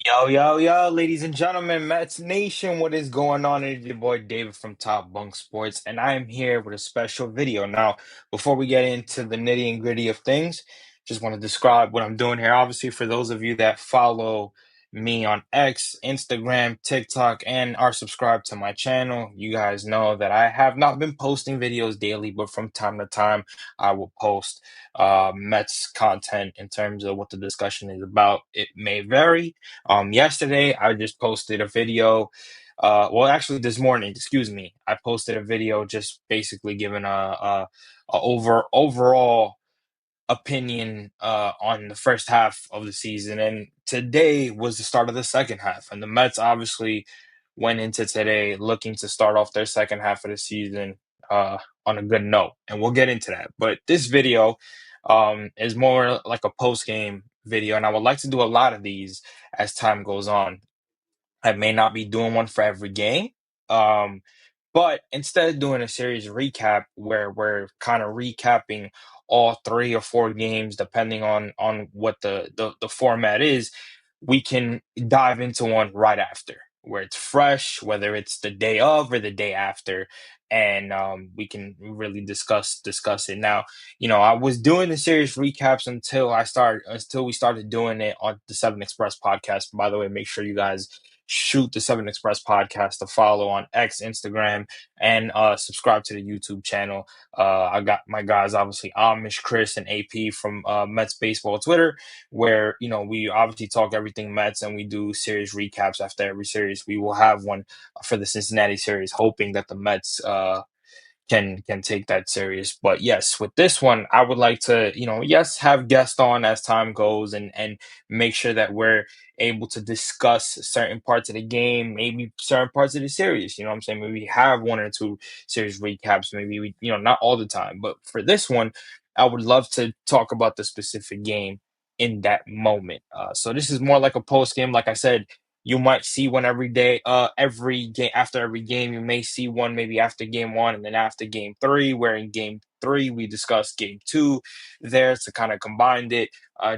Yo, ladies and gentlemen, Mets Nation, what is going on? It's your boy David from Top Bunk Sports, and I am here with a special video. Now, before we get into the nitty and gritty of things, just want to describe what I'm doing here. Obviously, for those of you that follow me on X, Instagram, TikTok, and are subscribed to my channel, you guys know that I have not been posting videos daily, but from time to time, I will post Mets content in terms of what the discussion is about. It may vary. Yesterday I just posted a video. Well, actually, this morning, excuse me, I posted a video just basically giving a overall opinion on the first half of the season, and today was the start of the second half, and the Mets obviously went into today looking to start off their second half of the season on a good note, and we'll get into that. But this video is more like a post game video, and I would like to do a lot of these as time goes on. I may not be doing one for every game. Um, but instead of doing a series recap where we're kind of recapping all 3 or 4 games, depending on what the format is, we can dive into one right after where it's fresh, whether it's the day of or the day after, and we can really discuss it. Now, I was doing the series recaps until we started doing it on the Seven Express podcast. By the way, make sure you guys shoot the Seven Express podcast to follow on X, Instagram, and subscribe to the YouTube channel. I got my guys, obviously, Amish, Chris, and AP from Mets Baseball Twitter, where, we obviously talk everything Mets and we do series recaps after every series. We will have one for the Cincinnati series, hoping that the Mets can take that serious. But yes, with this one, I would like to, yes, have guests on as time goes and make sure that we're able to discuss certain parts of the game, maybe certain parts of the series. You know what I'm saying? Maybe have 1 or 2 series recaps, maybe we, not all the time. But for this one, I would love to talk about the specific game in that moment. So this is more like a post game. Like I said, you might see one every day, every game after every game. You may see one maybe after game one and then after game three, where in game three we discuss game two there to kind of combine it.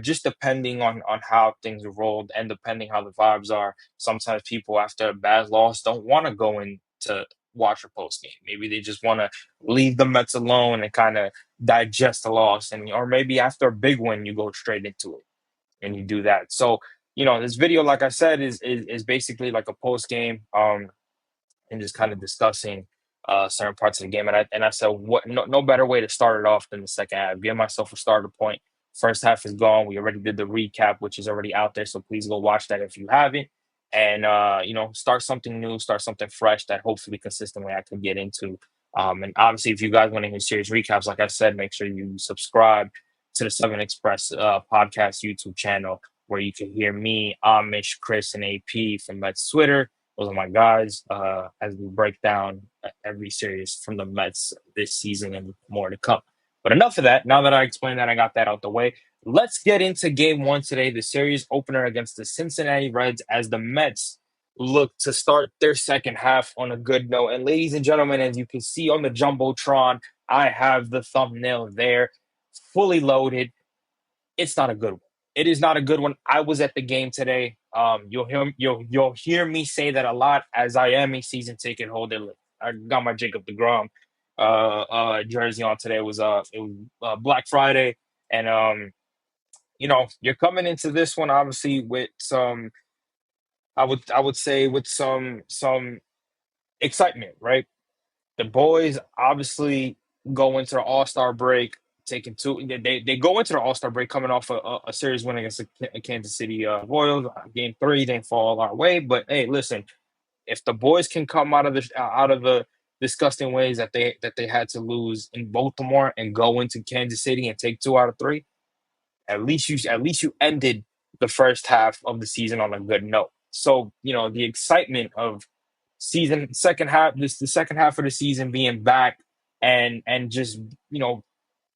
Just depending on how things are rolled and depending how the vibes are. Sometimes people after a bad loss don't want to go in to watch a post game. Maybe they just want to leave the Mets alone and kind of digest the loss, and or maybe after a big win you go straight into it and you do that. So, this video, like I said, is basically like a post game, and just kind of discussing certain parts of the game. And I said, what no better way to start it off than the second half. Give myself a starter point. First half is gone. We already did the recap, which is already out there. So please go watch that if you haven't. And start something new, start something fresh that hopefully consistently I can get into. And obviously, if you guys want to hear series recaps, like I said, make sure you subscribe to the Southern Express podcast YouTube channel where you can hear me, Amish, Chris, and AP from Mets Twitter. Those are my guys as we break down every series from the Mets this season and more to come. But enough of that. Now that I explained that, I got that out the way. Let's get into game one today, the series opener against the Cincinnati Reds, as the Mets look to start their second half on a good note. And ladies and gentlemen, as you can see on the Jumbotron, I have the thumbnail there, fully loaded. It's not a good one. It is not a good one. I was at the game today. You'll hear me say that a lot, as I am a season ticket holder. I got my Jacob deGrom jersey on today. It was Black Friday, and you're coming into this one obviously with some. I would say with some excitement, right? The boys obviously go into the All Star break taking two. They go into the All Star break coming off a series win against the Kansas City Royals. Game three didn't fall our way, but hey, listen, if the boys can come out of the disgusting ways that they had to lose in Baltimore and go into Kansas City and take 2 out of 3, at least you ended the first half of the season on a good note. So the excitement of season second half this the second half of the season being back and just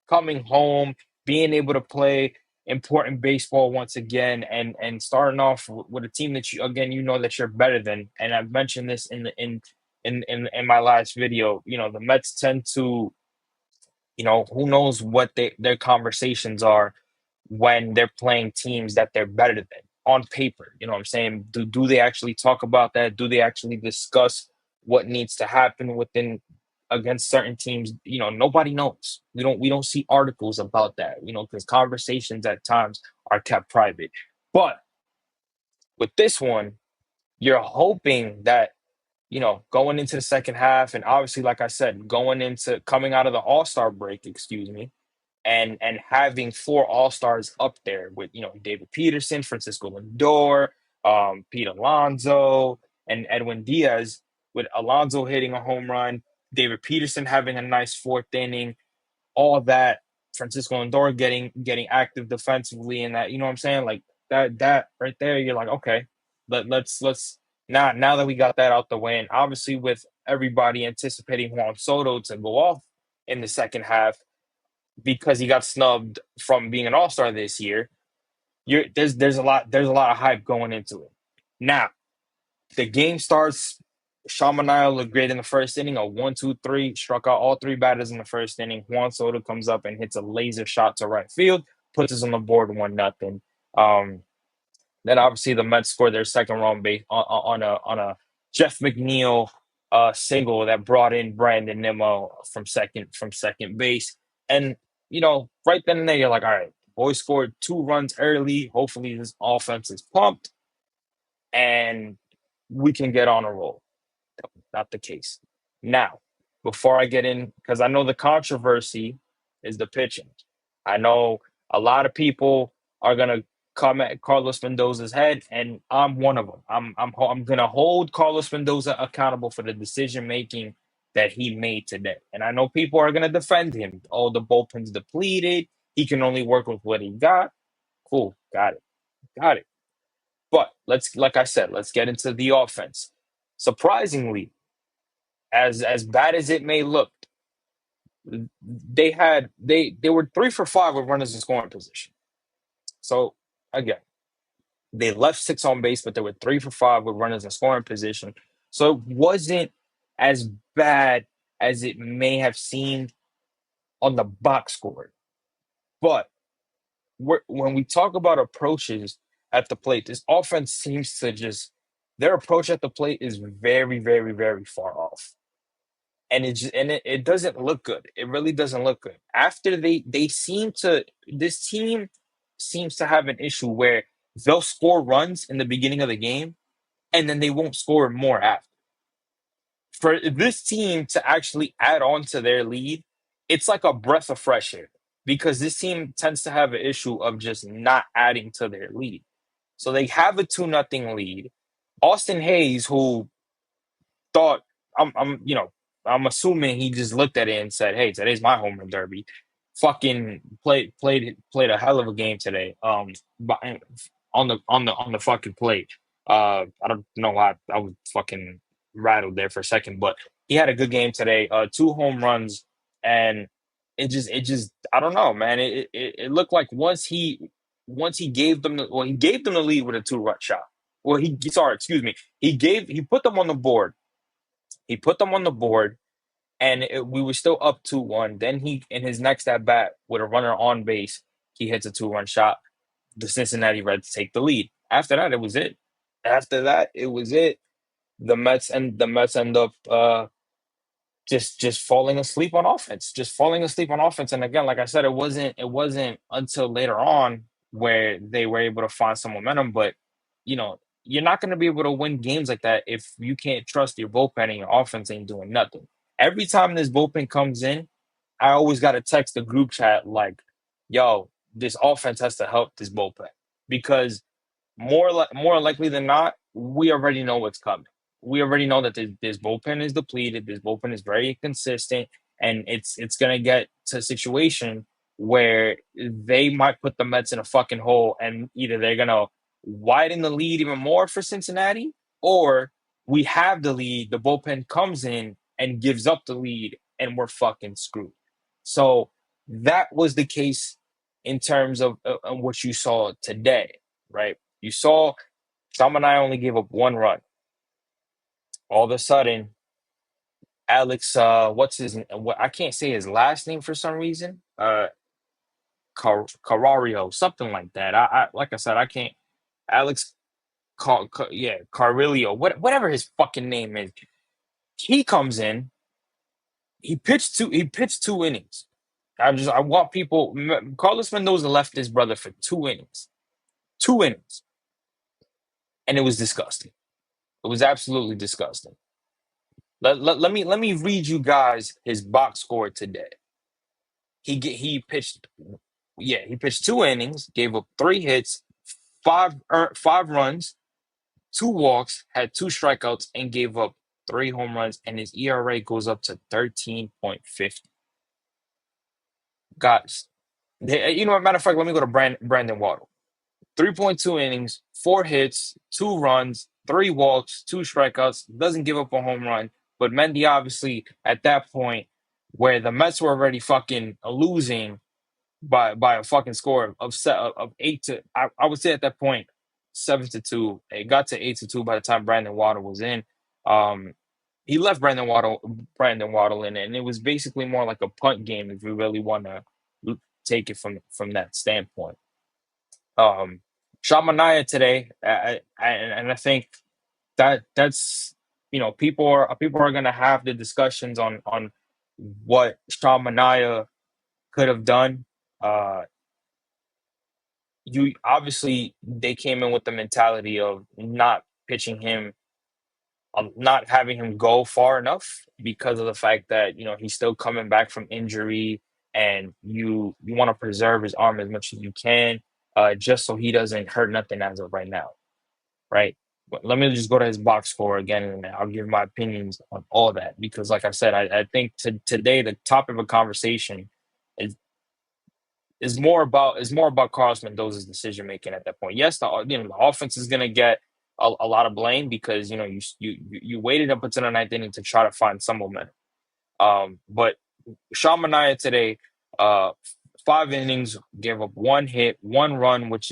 coming home, being able to play important baseball once again, and starting off with a team that you again that you're better than. And I've mentioned this in my last video. The Mets tend to, who knows what their conversations are when they're playing teams that they're better than. on paper. You know what I'm saying? Do they actually talk about that? Do they actually discuss what needs to happen within against certain teams? Nobody knows. We don't see articles about that, because conversations at times are kept private. But with this one, you're hoping that, going into the second half, and obviously, like I said, going into coming out of the All-Star break, excuse me, and having four All-Stars up there with, David Peterson, Francisco Lindor, Pete Alonso, and Edwin Diaz, with Alonso hitting a home run, David Peterson having a nice fourth inning, all that, Francisco Lindor getting active defensively, and that, you know what I'm saying? Like that right there, you're like, okay, let's now that we got that out the way, and obviously with everybody anticipating Juan Soto to go off in the second half because he got snubbed from being an all-star this year, there's a lot of hype going into it. Now, the game starts. Shamanile looked great in the first inning. A 1-2-3, struck out all three batters in the first inning. Juan Soto comes up and hits a laser shot to right field, puts us on the board 1-0. Um, then obviously the Mets scored their second run base on a Jeff McNeil single that brought in Brandon Nimmo from second base. And right then and there, you're like, all right, boys scored 2 runs early. Hopefully this offense is pumped and we can get on a roll. Not the case. Now, before I get in, because I know the controversy is the pitching. I know a lot of people are gonna come at Carlos Mendoza's head, and I'm one of them. I'm gonna hold Carlos Mendoza accountable for the decision making that he made today. And I know people are gonna defend him. Oh, the bullpen's depleted. He can only work with what he got. Cool, got it. But like I said, let's get into the offense. Surprisingly, as bad as it may look, they were 3 for 5 with runners in scoring position. So again, they left 6 on base, but they were 3 for 5 with runners in scoring position. So it wasn't as bad as it may have seemed on the box score. But when we talk about approaches at the plate, this offense seems to just their approach at the plate is very, very, very far off. And it doesn't look good. It really doesn't look good. After they seem to this team seems to have an issue where they'll score runs in the beginning of the game and then they won't score more after. For this team to actually add on to their lead, it's like a breath of fresh air because this team tends to have an issue of just not adding to their lead. So they have a 2-0 lead. Austin Hayes, who thought I'm assuming he just looked at it and said, "Hey, today's my home run derby." Fucking played a hell of a game today. On the fucking plate. I don't know why I was fucking rattled there for a second, but he had a good game today. 2 home runs, and it just I don't know, man. It looked like once he gave them he gave them the lead with a 2-run shot. Well, sorry, excuse me. He put them on the board. He put them on the board, and we were still up 2-1. Then he, in his next at bat, with a runner on base, he hits a 2-run shot. The Cincinnati Reds take the lead. After that, it was it. After that, it was it. The Mets end up just falling asleep on offense, just falling asleep on offense. And again, like I said, it wasn't until later on where they were able to find some momentum. But you're not going to be able to win games like that if you can't trust your bullpen and your offense ain't doing nothing. Every time this bullpen comes in, I always got to text the group chat like, "Yo, this offense has to help this bullpen," because more likely than not, we already know what's coming. We already know that this bullpen is depleted. This bullpen is very inconsistent, and it's gonna get to a situation where they might put the Mets in a fucking hole, and either they're gonna widen the lead even more for Cincinnati, or we have the lead, the bullpen comes in and gives up the lead, and we're fucking screwed. So that was the case in terms of what you saw today, right? You saw Sam and I only gave up 1 run. All of a sudden, Alex, what's his? I can't say his last name for some reason. Carrario, something like that. Like I said, I can't. Alex Carrillo, whatever his fucking name is. He comes in, he pitched 2 innings. I want people. Carlos Mendoza left his brother for 2 innings, 2 innings, and it was disgusting. It was absolutely disgusting. Let me read you guys his box score today. He pitched, yeah, he pitched 2 innings, gave up 3 hits, five runs, 2 walks, had 2 strikeouts, and gave up 3 home runs, and his ERA goes up to 13.50. Guys, matter of fact, let me go to Brandon Waddell. 3.2 innings, 4 hits, 2 runs, 3 walks, 2 strikeouts, doesn't give up a home run. But Mendy, obviously, at that point, where the Mets were already fucking losing by a fucking score of 8 to, I would say at that point, 7-2. It got to 8-2 by the time Brandon Waddle was in. Um, he left Brandon Waddle in, and it was basically more like a punt game if you really want to take it from that standpoint. Um, Sean Mania today, and I think that's people are gonna have the discussions on what Sean Mania could have done. Uh, you obviously they came in with the mentality of not pitching him, not having him go far enough because of the fact that he's still coming back from injury, and you want to preserve his arm as much as you can, just so he doesn't hurt nothing as of right now, right? But let me just go to his box score again, and I'll give my opinions on all that because, like I said, I think today the topic of a conversation is is more about Carlos Mendoza's decision making at that point. Yes, the offense is going to get a lot of blame because you waited up until the ninth inning to try to find some momentum. But Sean Mania today, uh, 5 innings, gave up 1 hit, 1 run, which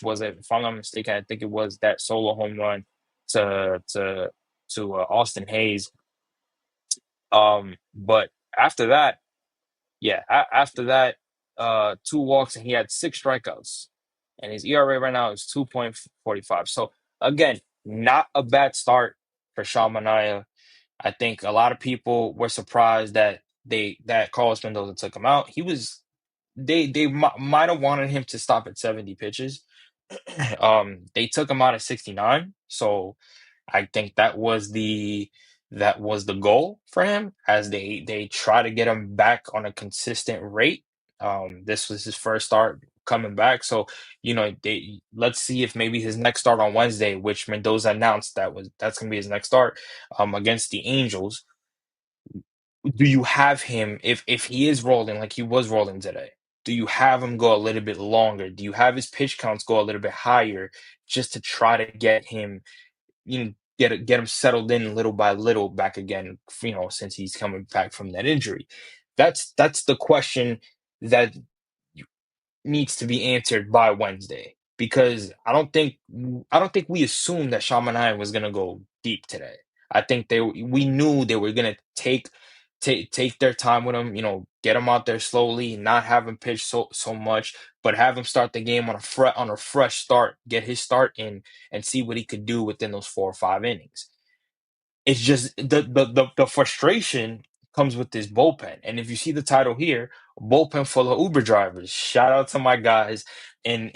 was, if I'm not mistaken, I think it was that solo home run to Austin Hayes. But after that, yeah, after that, 2 walks, and he had 6 strikeouts, and his ERA right now is 2.45. So again, not a bad start for Sean Mania. I think a lot of people were surprised that Carlos Mendoza took him out. They might have wanted him to stop at 70 pitches. They took him out at 69. So I think that was the goal for him as they try to get him back on a consistent rate. This was his first start coming back, so they let's see if maybe his next start on Wednesday, which Mendoza announced that's gonna be his next start, against the Angels. Do you have him if he is rolling like he was rolling today? Do you have him go a little bit longer? Do you have his pitch counts go a little bit higher just to try to get him, get him settled in little by little back again, since he's coming back from that injury? That's the question that needs to be answered by Wednesday because I don't think we assumed that Shaman was gonna go deep today. I think we knew they were gonna take their time with him, get him out there slowly, not have him pitch so much, but have him start the game on a fresh start, get his start in, and see what he could do within those 4 or 5 innings. It's just the frustration comes with this bullpen. And if you see the title here, bullpen full of Uber drivers. Shout out to my guys in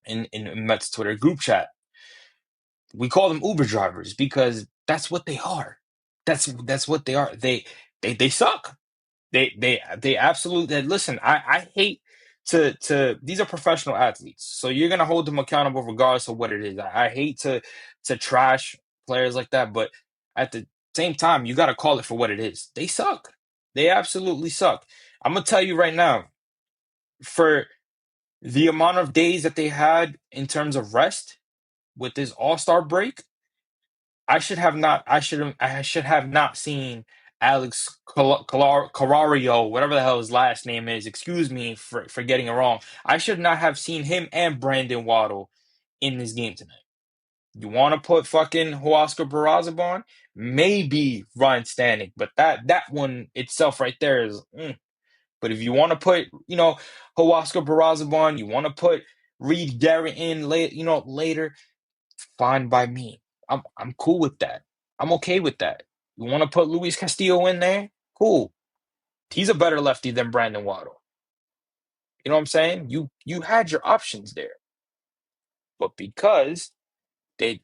Mets Twitter group chat. We call them Uber drivers because that's what they are. That's what they are. They suck. They absolutely listen. I hate to these are professional athletes, so you're gonna hold them accountable regardless of what it is. I hate to trash players like that, but at the same time, you got to call it for what it is. They suck. They absolutely suck. I'm gonna tell you right now, for the amount of days that they had in terms of rest with this All-Star break, I should have not seen Alex Carrillo, whatever the hell his last name is. Excuse me for getting it wrong. I should not have seen him and Brandon Waddle in this game tonight. You want to put fucking Huascar Barraza on? Maybe Ryan Stanek, but that one itself right there is. But if you want to put, Huascar Barraza on, you want to put Reed Garrett in late, later, fine by me. I'm cool with that. I'm okay with that. You want to put Luis Castillo in there? Cool. He's a better lefty than Brandon Waddle. You know what I'm saying? You had your options there. But because they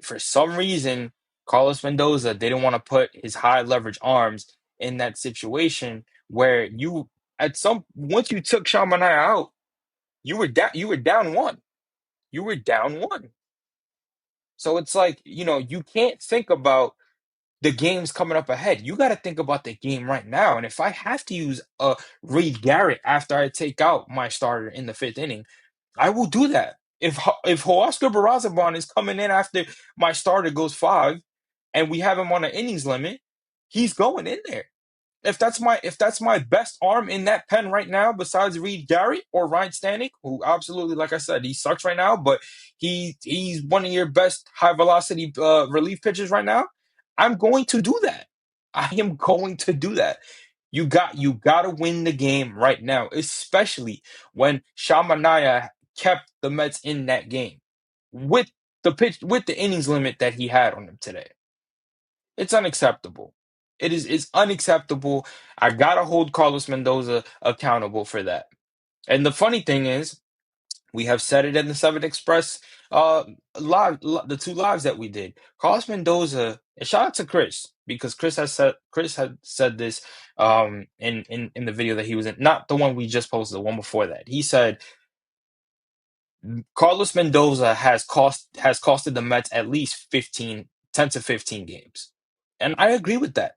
for some reason Carlos Mendoza didn't want to put his high leverage arms in that situation where you at some once you took Shamanaya out, you were down one. You were down one. So it's like, you can't think about the games coming up ahead. You got to think about the game right now. And if I have to use Reed Garrett after I take out my starter in the fifth inning, I will do that. If Oscar Barazaban is coming in after my starter goes five, and we have him on an innings limit, he's going in there. If that's my best arm in that pen right now, besides Reed Garrett or Ryan Stanek, who absolutely, like I said, he sucks right now, but he's one of your best high velocity relief pitchers right now. I'm going to do that. I am going to do that. You got to win the game right now, especially when Shamanaya kept the Mets in that game with the innings limit that he had on him today. It's unacceptable. It's unacceptable. I gotta hold Carlos Mendoza accountable for that. And the funny thing is, we have said it in the Seventh Express uh the two lives that we did. Carlos Mendoza, and shout out to Chris, because Chris had said this in the video that he was in, not the one we just posted, the one before that. He said Carlos Mendoza has costed the Mets at least 10 to 15 games. And I agree with that.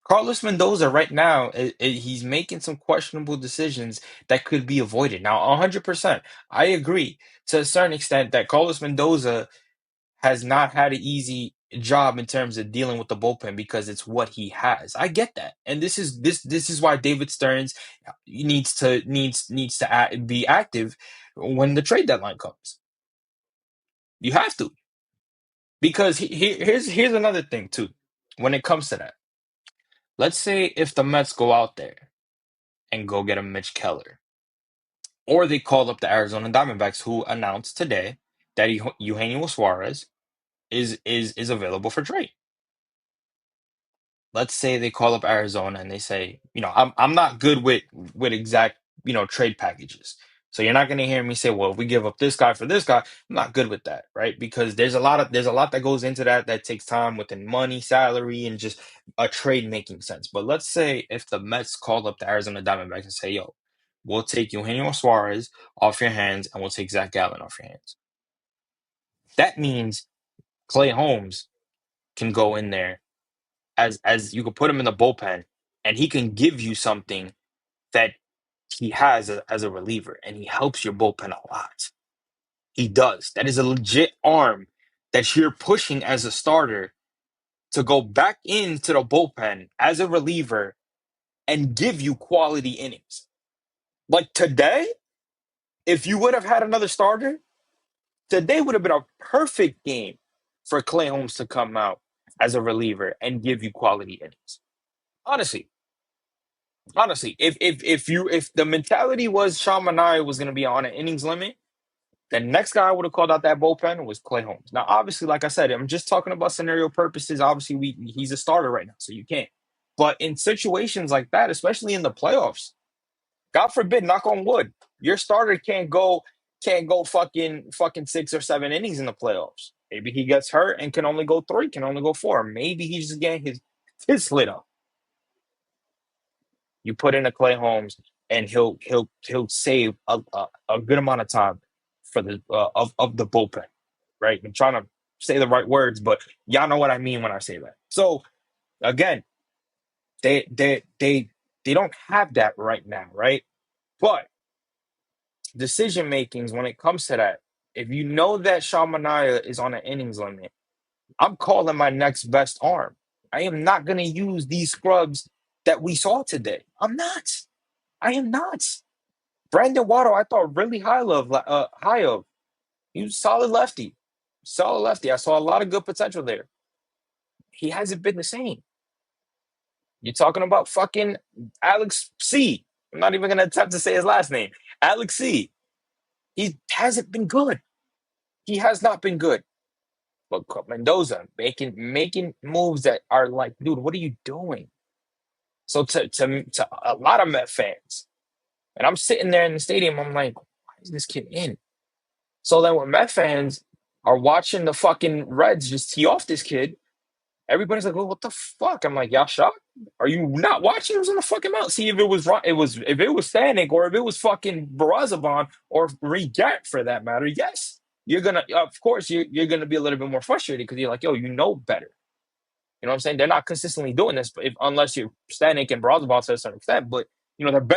Carlos Mendoza right now, he's making some questionable decisions that could be avoided. Now, 100%, I agree to a certain extent that Carlos Mendoza has not had an easy job in terms of dealing with the bullpen because it's what he has. I get that, and this is why David Stearns needs to be active when the trade deadline comes. You have to, because here's another thing too. When it comes to that, let's say if the Mets go out there and go get a Mitch Keller, or they call up the Arizona Diamondbacks, who announced today that Eugenio Suarez is available for trade. Let's say they call up Arizona and they say, I'm not good with exact, trade packages. So you're not going to hear me say, well, if we give up this guy for this guy, I'm not good with that, right? Because there's a lot that goes into that takes time within money, salary, and just a trade making sense. But let's say if the Mets call up the Arizona Diamondbacks and say, yo, we'll take Eugenio Suarez off your hands and we'll take Zach Gallen off your hands. That means Clay Holmes can go in there, as you could put him in the bullpen, and he can give you something that he has as a reliever, and he helps your bullpen a lot. He does. That is a legit arm that you're pushing as a starter to go back into the bullpen as a reliever and give you quality innings. Like today, if you would have had another starter, today would have been a perfect game for Clay Holmes to come out as a reliever and give you quality innings. Honestly, honestly, if the mentality was Sean Manaea was going to be on an innings limit, the next guy I would have called out that bullpen was Clay Holmes. Now, obviously, like I said, I'm just talking about scenario purposes. Obviously, he's a starter right now, so you can't. But in situations like that, especially in the playoffs, God forbid, knock on wood, your starter can't go fucking 6 or 7 innings in the playoffs. Maybe he gets hurt and can only go three, can only go four. Maybe he's just getting his slit up. You put in a Clay Holmes, and he'll save a good amount of time for the of the bullpen. Right? I'm trying to say the right words, but y'all know what I mean when I say that. So again, they don't have that right now, right? But decision makings when it comes to that, if you know that Sean Manaea is on an innings limit, I'm calling my next best arm. I am not going to use these scrubs that we saw today. I'm not. I am not. Brandon Waddle, I thought really high of. He was solid lefty, solid lefty. I saw a lot of good potential there. He hasn't been the same. You're talking about fucking Alex C. I'm not even gonna attempt to say his last name. Alex C. He hasn't been good. He has not been good. But Mendoza making moves that are like, dude, what are you doing? So to a lot of Met fans, and I'm sitting there in the stadium, I'm like, why is this kid in? So then when Met fans are watching the fucking Reds just tee off this kid, everybody's like, well, what the fuck? I'm like, y'all shocked? Are you not watching? It was on the fucking mount. See if it was wrong. It was if it was Stanek or if it was fucking Barazabon or Regat for that matter. Yes, you're gonna. Of course, you're gonna be a little bit more frustrated because you're like, yo, you know better. You know what I'm saying? They're not consistently doing this, but unless you're Stanek and Barazabon to a certain extent. But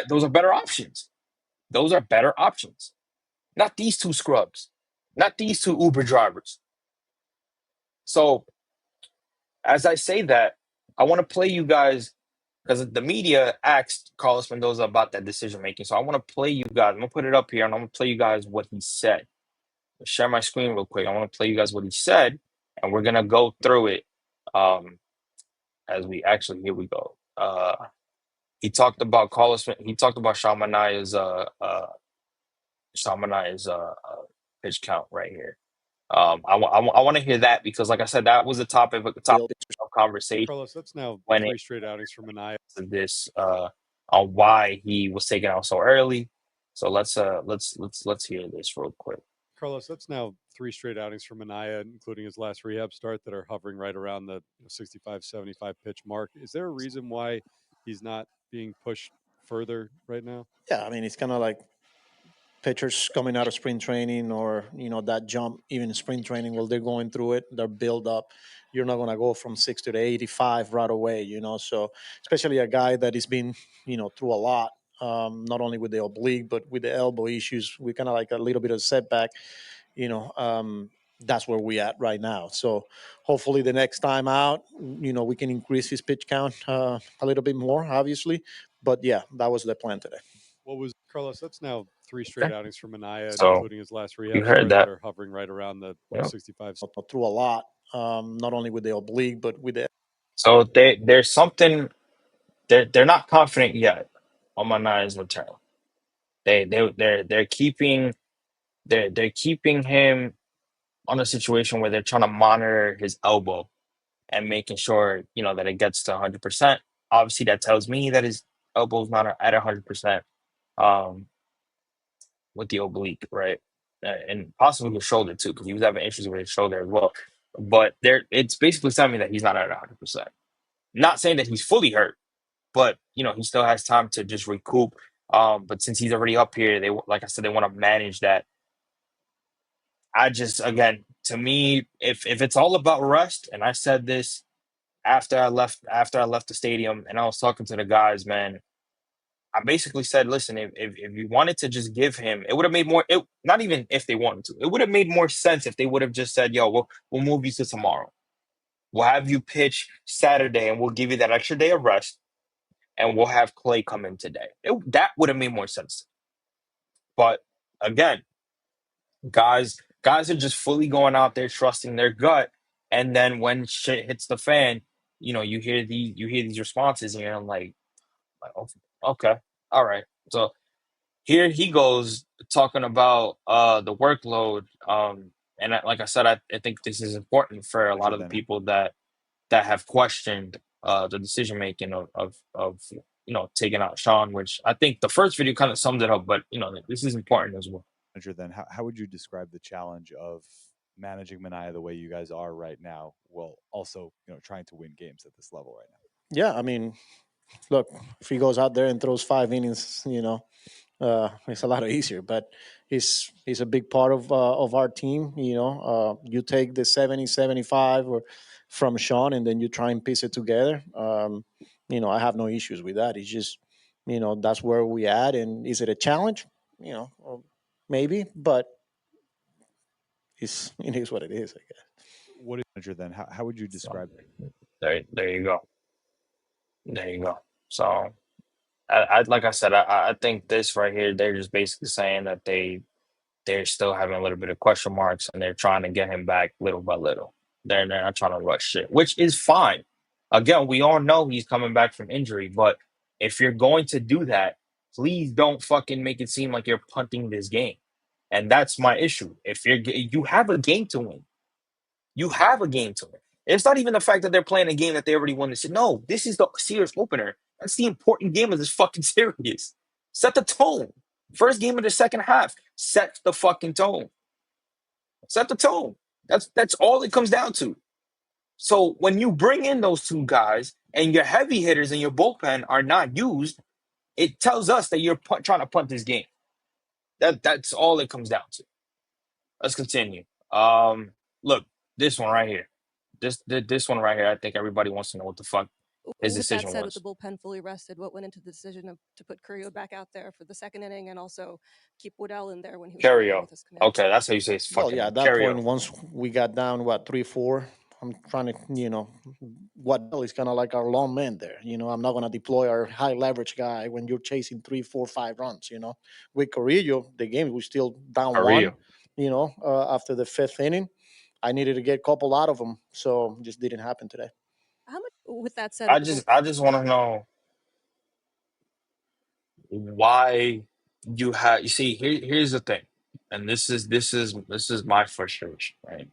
those are better options. Those are better options. Not these two scrubs. Not these two Uber drivers. So as I say that, I want to play you guys because the media asked Carlos Mendoza about that decision making. So I want to play you guys. I'm gonna put it up here and I'm gonna play you guys what he said. Share my screen real quick. I want to play you guys what he said, and we're gonna go through it. Um, as we actually here we go. He talked about Carlos. He talked about Shamanaya's pitch count right here. I want to hear that because, like I said, that was a topic of conversation Carlos, that's now when it 3 straight outings from Manaea. this on why he was taken out so early. So let's hear this real quick. Carlos, that's now 3 straight outings from Manaea, including his last rehab start, that are hovering right around the 65, 75 pitch mark. Is there a reason why he's not being pushed further right now? Yeah, I mean, it's kind of like pitchers coming out of spring training or that jump even in spring training while they're going through it, their build up. You're not going to go from 60 to 85 right away, so especially a guy that has been through a lot, not only with the oblique but with the elbow issues. We kind of like a little bit of setback, you know um, that's where we at right now. So hopefully the next time out, we can increase his pitch count a little bit more, obviously. But yeah, that was the plan today. What was Carlos? That's now 3 straight Okay. outings from Manaea, So including his last you rehab heard start, that that. are hovering right around the Yep. 65. Through a lot, not only with the oblique but with the So there's something they're not confident yet on Manaya's return. They're keeping they're keeping him on a situation where they're trying to monitor his elbow and making sure that it gets to 100%. Obviously, that tells me that his elbow's not at 100%. Um, with the oblique, right? And possibly his shoulder too, because he was having issues with his shoulder as well. But it's basically telling me that he's not at 100%. Not saying that he's fully hurt, but he still has time to just recoup. But since he's already up here, like I said, they want to manage that. I just again, to me, if it's all about rest, and I said this after I left the stadium, and I was talking to the guys, man. I basically said, listen, if you wanted to just give him, it would have made more. Not even if they wanted to, it would have made more sense if they would have just said, yo, we'll move you to tomorrow. We'll have you pitch Saturday, and we'll give you that extra day of rest, and we'll have Clay come in today. That would have made more sense. But again, guys are just fully going out there trusting their gut, and then when shit hits the fan, you hear these responses, and you're like, "Oh, okay, all right." So here he goes talking about the workload. And like I said, I think this is important for a lot of the people that have questioned the decision making of taking out Sean, which I think the first video kind of summed it up, but this is important as well. Then how would you describe the challenge of managing Manaea the way you guys are right now, while also trying to win games at this level right now? Yeah, I mean, look, if he goes out there and throws 5 innings, it's a lot easier. But he's a big part of our team. You take the 70, 75 or from Sean, and then you try and piece it together. I have no issues with that. It's just, that's where we at. And is it a challenge? Maybe, but it is what it is, I guess. What is manager then? How would you So describe? there you go. There you go. So like I said, I think this right here, they're just basically saying that they're still having a little bit of question marks and they're trying to get him back little by little. They're not trying to rush shit, which is fine. Again, we all know he's coming back from injury, but if you're going to do that, please don't fucking make it seem like you're punting this game. And that's my issue. If you have a game to win, you have a game to win. It's not even the fact that they're playing a game that they already won. This no, this is the series opener. That's the important game of this fucking series. Set the tone. First game of the second half. Set the fucking tone. Set the tone. That's all it comes down to. So when you bring in those two guys and your heavy hitters and your bullpen are not used, it tells us that you're trying to punt this game. That's all it comes down to. Let's continue. Look, this one right here. This one right here. I think everybody wants to know what the fuck his With that decision said, with was. the bullpen fully rested, what went into the decision to put Carrillo back out there for the second inning and also keep Waddell in there when he was working Carrio. with his command? Okay, that's how you say his Well, fucking yeah, name. at that point, Carrio. once we got down, 3-4, I'm trying to, Waddell is kind of like our long man there. I'm not going to deploy our high leverage guy when you're chasing 3, 4, 5 runs. With Carrillo, the game was still down one. Carrillo. After the fifth inning, I needed to get a couple out of them, so it just didn't happen today. How much? With that said, I just want to know why you see here's the thing, and this is my frustration, right?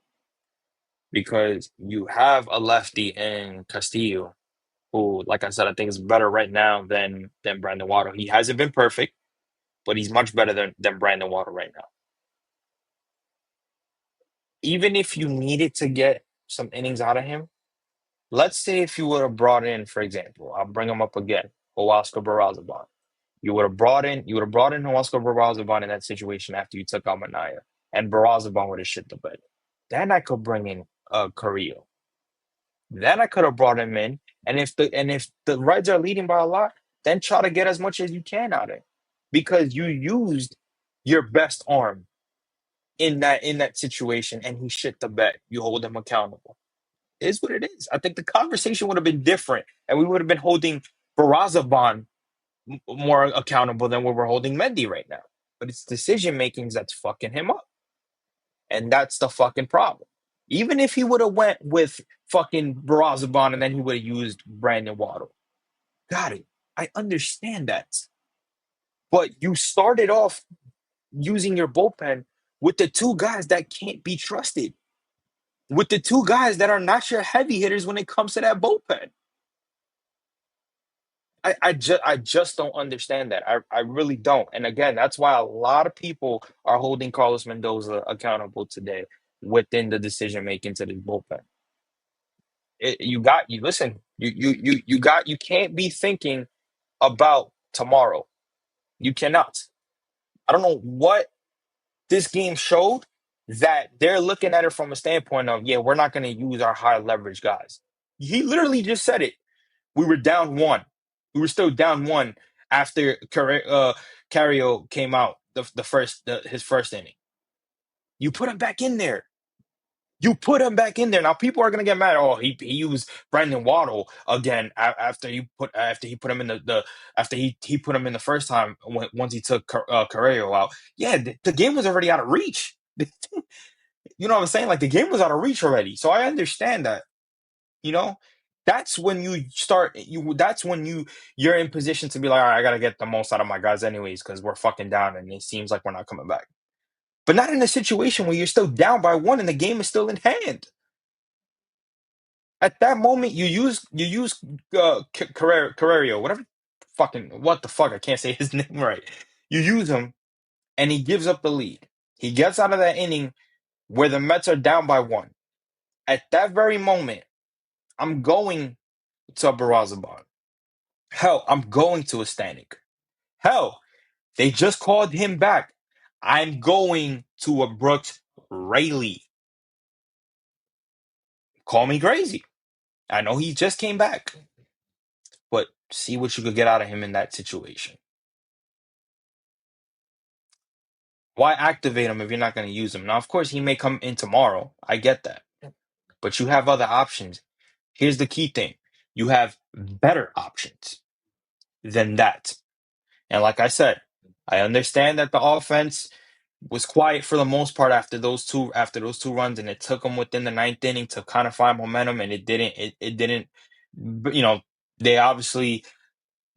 Because you have a lefty in Castillo who, like I said, I think is better right now than Brandon Waddle. He hasn't been perfect, but he's much better than Brandon Waddle right now. Even if you needed to get some innings out of him, let's say if you would have brought in, for example, I'll bring him up again, Oscar Barrazaban. You would have brought in Oscar Barrazaban in that situation after you took out Manaya, and Barrazaban would have shit the bed. Then I could bring in Carrillo. Then I could have brought him in, and if the Reds are leading by a lot, then try to get as much as you can out of it, because you used your best arm in that situation, and he shit the bed. You hold him accountable. It is what it is. I think the conversation would have been different, and we would have been holding Barrazaban more accountable than we were holding Mendy right now. But it's decision makings that's fucking him up, and that's the fucking problem. Even if he would have went with fucking Barrazaban and then he would have used Brandon Waddle, got it. I understand that, but you started off using your bullpen with the two guys that can't be trusted, with the two guys that are not your heavy hitters when it comes to that bullpen. I just don't understand that. I really don't. And again, that's why a lot of people are holding Carlos Mendoza accountable today within the decision making to this bullpen. You listen. You can't be thinking about tomorrow. You cannot. I don't know what this game showed, that they're looking at it from a standpoint of, yeah, we're not going to use our high leverage guys. He literally just said it. We were down one. We were still down one after Carrillo came out his first inning. You put him back in there. You put him back in there. Now people are gonna get mad. Oh, he used Brandon Waddle again after he put him in the after he put him in the first time once he took Carrillo out. Yeah, the game was already out of reach. You know what I'm saying? Like, the game was out of reach already. So I understand that. You know, that's when you start. That's when you're in position to be like, all right, I gotta get the most out of my guys anyways, because we're fucking down and it seems like we're not coming back. But not in a situation where you're still down by one and the game is still in hand. At that moment, you use Carrero, whatever. Fucking what the fuck? I can't say his name right. You use him, and he gives up the lead. He gets out of that inning where the Mets are down by one. At that very moment, I'm going to Barrazaban. Hell, I'm going to a Stanek. Hell, they just called him back. I'm going to a Brooks Raley. Call me crazy. I know he just came back, but see what you could get out of him in that situation. Why activate him if you're not going to use him? Now, of course, he may come in tomorrow. I get that. But you have other options. Here's the key thing. You have better options than that. And like I said, I understand that the offense was quiet for the most part after those two runs, and it took them within the ninth inning to kind of find momentum, and it didn't. But, they obviously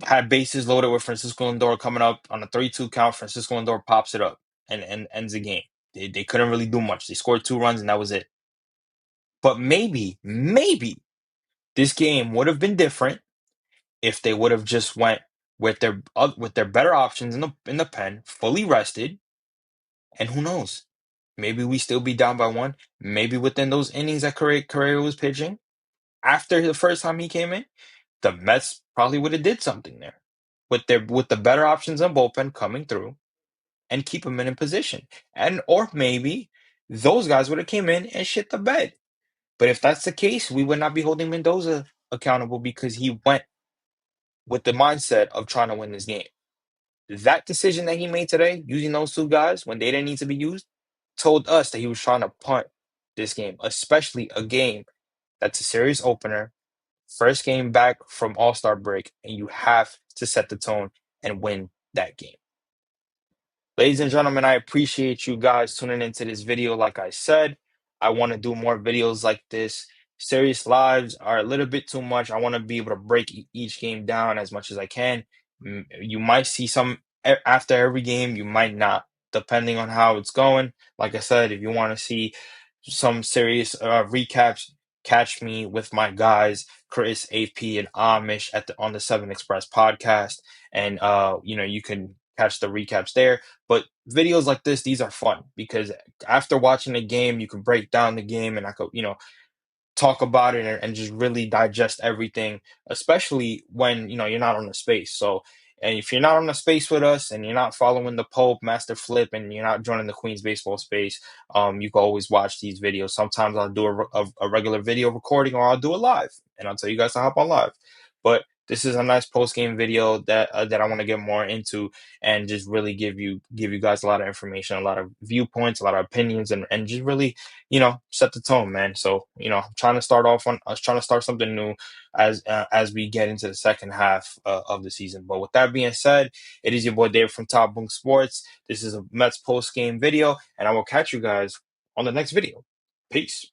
had bases loaded with Francisco Lindor coming up on a 3-2 count. Francisco Lindor pops it up. and ends the game. They couldn't really do much. They scored 2 runs and that was it. But maybe this game would have been different if they would have just went with their better options in the pen, fully rested, and who knows? Maybe we still be down by 1. Maybe within those innings that Carrillo was pitching, after the first time he came in, the Mets probably would have did something there with the better options on bullpen coming through and keep him in position. Or maybe those guys would have came in and shit the bed. But if that's the case, we would not be holding Mendoza accountable because he went with the mindset of trying to win this game. That decision that he made today, using those 2 guys when they didn't need to be used, told us that he was trying to punt this game, especially a game that's a series opener, first game back from All-Star break, and you have to set the tone and win that game. Ladies and gentlemen, I appreciate you guys tuning into this video. Like I said, I want to do more videos like this. Series lives are a little bit too much. I want to be able to break each game down as much as I can. You might see some after every game, you might not, depending on how it's going. Like I said, if you want to see some serious recaps, catch me with my guys, Chris, AP, and Amish on the 7 Express podcast. And you can catch the recaps there. But videos like this, these are fun because after watching the game, you can break down the game and I could, talk about it and just really digest everything, especially when, you're not on the space. So, and if you're not on the space with us and you're not following the Pope, Master Flip, and you're not joining the Queen's Baseball space, you can always watch these videos. Sometimes I'll do a regular video recording or I'll do it live and I'll tell you guys to hop on live. But this is a nice post-game video that I want to get more into and just really give you guys a lot of information, a lot of viewpoints, a lot of opinions, and just really, set the tone, man. So, I'm trying to start off I was trying to start something new as we get into the second half of the season. But with that being said, it is your boy Dave from Top Bunk Sports. This is a Mets post-game video, and I will catch you guys on the next video. Peace.